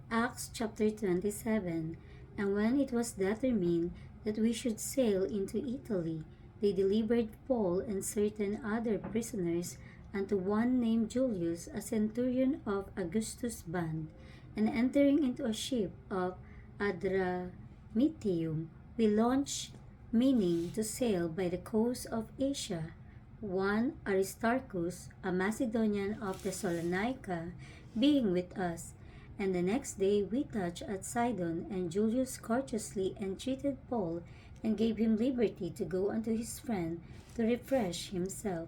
Acts chapter 27. And when it was determined that we should sail into Italy, they delivered Paul and certain other prisoners unto one named Julius, a centurion of Augustus' band. And entering into a ship of Adramyttium, we launched, meaning to sail by the coast of Asia. One Aristarchus, a Macedonian of Thessalonica, being with us. And the next day we touched at Sidon, and Julius courteously entreated Paul, and gave him liberty to go unto his friend to refresh himself.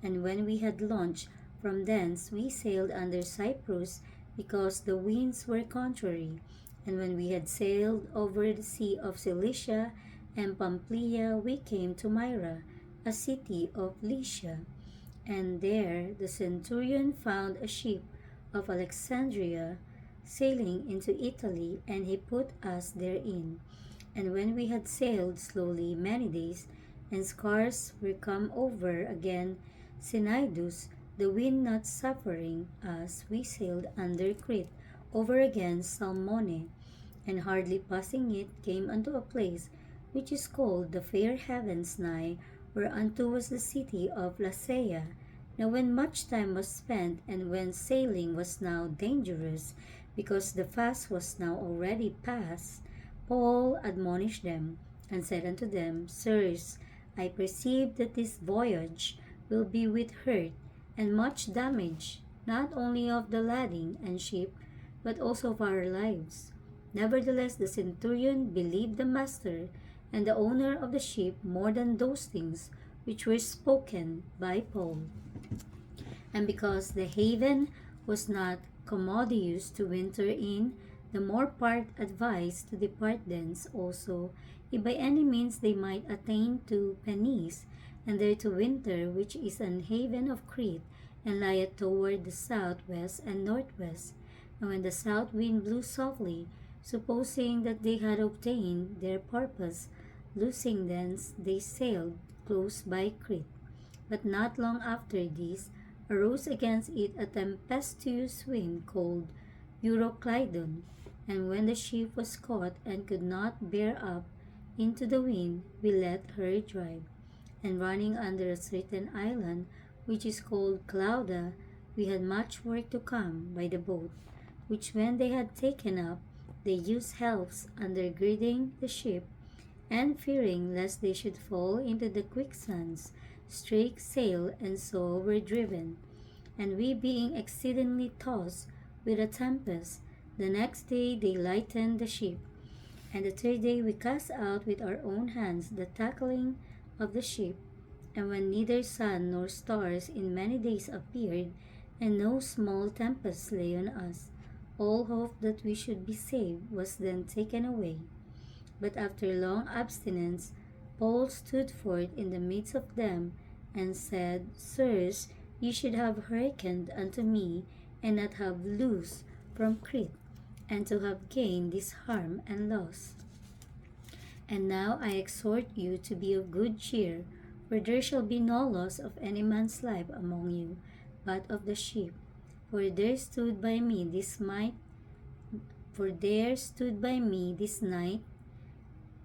And when we had launched from thence, we sailed under Cyprus, because the winds were contrary. And when we had sailed over the sea of Cilicia and Pamphylia, we came to Myra, a city of Lycia. And there the centurion found a ship of Alexandria sailing into Italy, and he put us therein. And when we had sailed slowly many days, and scarce were come over again Cnidus, the wind not suffering us, we sailed under Crete, over again Salmone, and hardly passing it, came unto a place which is called the Fair Havens nigh, whereunto was the city of Lasea. Now when much time was spent, and when sailing was now dangerous, because the fast was now already past, Paul admonished them, and said unto them, Sirs, I perceive that this voyage will be with hurt and much damage, not only of the lading and ship, but also of our lives. Nevertheless, the centurion believed the master and the owner of the ship more than those things which were spoken by Paul. And because the haven was not commodious to winter in, the more part advised to depart thence also, if by any means they might attain to Penis, and there to winter, which is an haven of Crete, and lieth toward the southwest and northwest. And when the south wind blew softly, supposing that they had obtained their purpose, loosing thence, they sailed close by Crete. But not long after this arose against it a tempestuous wind called Euroclydon, and when the ship was caught and could not bear up into the wind, we let her drive. And running under a certain island, which is called Clauda, we had much work to come by the boat, which when they had taken up, they used helps undergirding the ship, and fearing lest they should fall into the quicksands, strake sail, and so were driven. And we being exceedingly tossed with a tempest, the next day they lightened the ship. And the third day we cast out with our own hands the tackling of the ship. And when neither sun nor stars in many days appeared, and no small tempest lay on us, all hope that we should be saved was then taken away. But after long abstinence, Paul stood forth in the midst of them, and said, Sirs, ye should have hearkened unto me, and not have loosed from Crete, and to have gained this harm and loss. And now I exhort you to be of good cheer, for there shall be no loss of any man's life among you, but of the ship. For there stood by me this night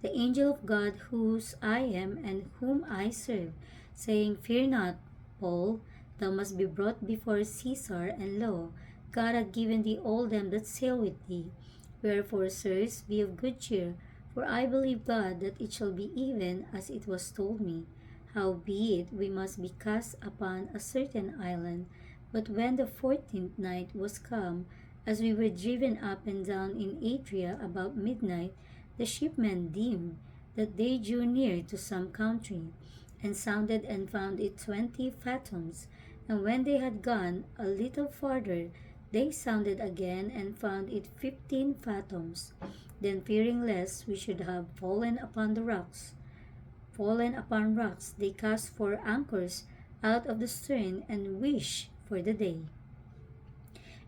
the angel of God, whose I am and whom I serve, saying, Fear not, Paul, thou must be brought before Caesar, and lo, God hath given thee all them that sail with thee. Wherefore, sirs, be of good cheer, for I believe God that it shall be even as it was told me. Howbeit, we must be cast upon a certain island. But when the 14th night was come, as we were driven up and down in Adria about midnight, the shipmen deemed that they drew near to some country, and sounded and found it 20 fathoms. And when they had gone a little farther, they sounded again and found it 15 fathoms. Then fearing lest we should have fallen upon rocks, they cast 4 anchors out of the stern and wished for the day.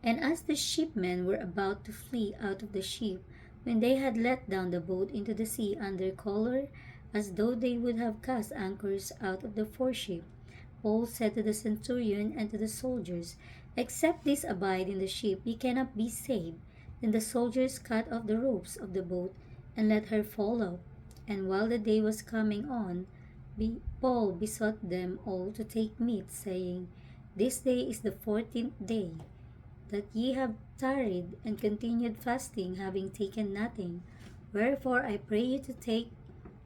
And as the shipmen were about to flee out of the ship, when they had let down the boat into the sea under color, as though they would have cast anchors out of the foreship, Paul said to the centurion and to the soldiers, Except this abide in the ship, ye cannot be saved. Then the soldiers cut off the ropes of the boat and let her fall off. And while the day was coming on, Paul besought them all to take meat, saying, This day is the 14th day that ye have tarried and continued fasting, having taken nothing. Wherefore I pray you to take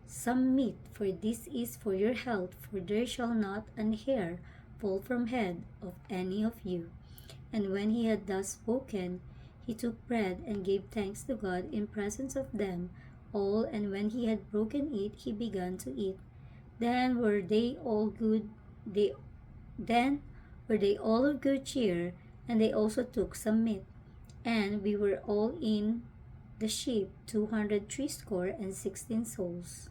some meat, for this is for your health, for there shall not an hair fall from head of any of you. And when he had thus spoken, he took bread and gave thanks to God in presence of them all, and when he had broken it, he began to eat. Then were they all good they then were they all of good cheer, and they also took some meat. And we were all in the ship 260 souls.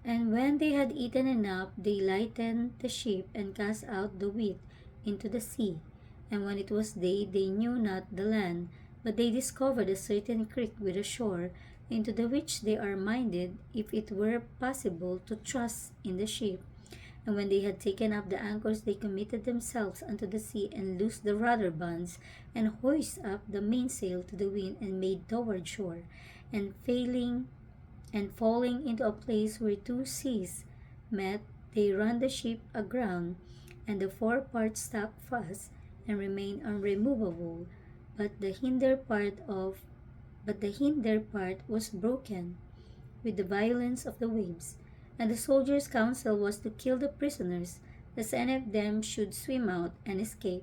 And when they had eaten enough, they lightened the ship and cast out the wheat into the sea. And when it was day, they knew not the land, but they discovered a certain creek with a shore, into the which they are minded, if it were possible, to trust in the ship. And when they had taken up the anchors, they committed themselves unto the sea, and loosed the rudder bands, and hoised up the mainsail to the wind, and made toward shore. And falling into a place where two seas met, they ran the ship aground, and the fore part stuck fast, and remained unremovable, but the hinder part was broken with the violence of the waves. And the soldiers' counsel was to kill the prisoners, lest any of them should swim out and escape.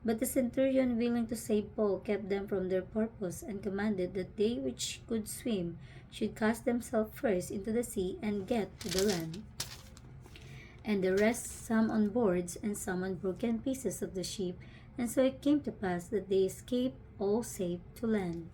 But the centurion, willing to save Paul, kept them from their purpose, and commanded that they which could swim should cast themselves first into the sea and get to the land. And the rest, some on boards and some on broken pieces of the ship. And so it came to pass that they escaped all safe to land.